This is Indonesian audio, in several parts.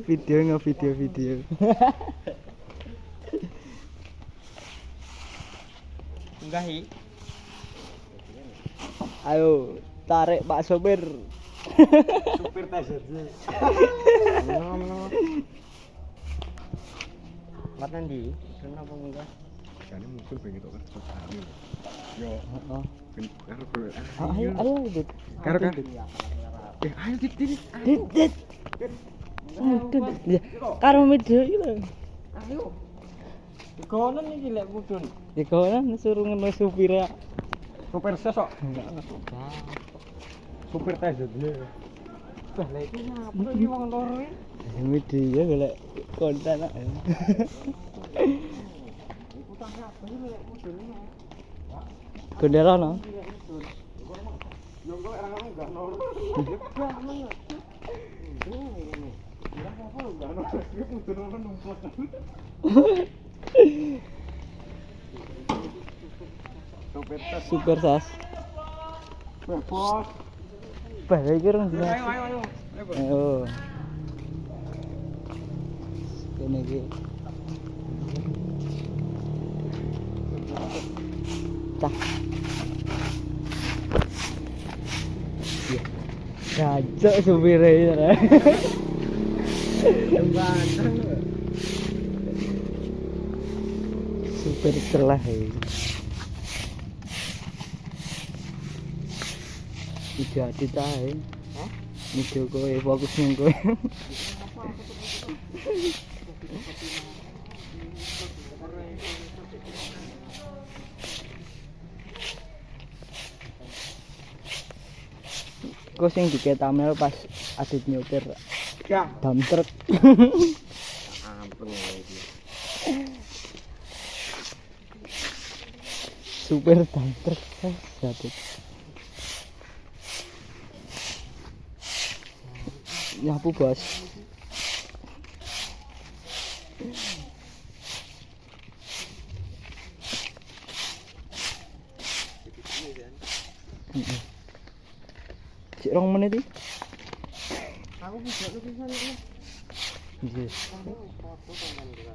Video nge-video. Enggak hi. Ayo, tarik Pak sopir. Supir taser. Mat nanti, kenapa enggak? Kane mungkin pengen tok kerja kami. Yo, Heeh. karo kowe. Ayo, Dit. Karo kan. Ayo dit. Dit. Mudun. Ya, karo video iki lho. Ayo. Dikono iki lek mudun. Ya kono suruh ngono supir ya. Supir sesok. Supir taser. Lah lek iki ngapa iki wong loro iki? Media golek konten ae. Utang apa iki lek mudun iki? Gonderono. Yo kok ora ngono enggak normal. Enggak ngono. Ini. Ora apa enggak normal. Iki mudun ono numpuk. Super sas. Bos. Bah iki rong dina. Ayo. Ayo. Kene iki. Cah. Ya. Gajok supire ya. Super celah ya. Tidak ditahe. Hah? Video kowe fokus ning kowe. Kok sing diketamel pas adit nyotir. Ya, Dam truk. ampun iki. Super dam truk adit. Nyapu bos. Cik 2 menit iki. Aku bisa lukisan iki. Nggih. Foto teman kan.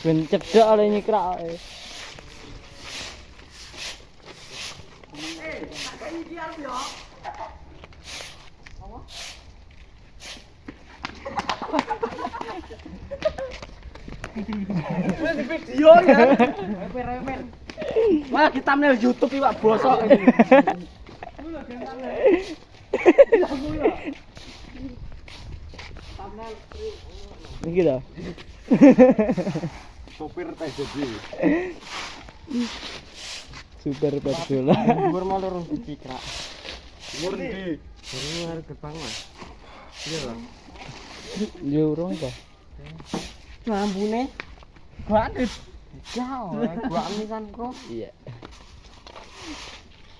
Ben cedhak oleh nyikrak. Video ya. Remen. Wah, kita thumbnail YouTube iki Pak bosok. Iki lho. Sopir TJB. Super perdola. Dhuwur mau loro dicikrak. Murni. Dhuwur gerbang Mas. Iya lho. Yo urung to. Lambune banget. Jauh, gua kan kok. Iya.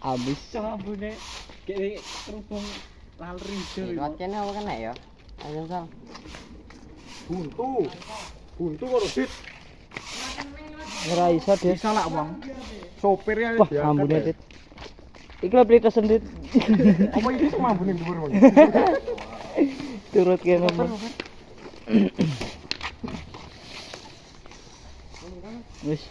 Abis Lambune kayak kerubung lal rijo. Lewat kene apa kena ya? Ayo Sal. Buntu karo Dit. Ora iso, Dit. Bisa lah, Bang. Sopirnya Wah, ambune, Dit. Iki lho pritesan, Dit. Apa iki cuma ambune dhuwur, Bang? Turut kene. Wis.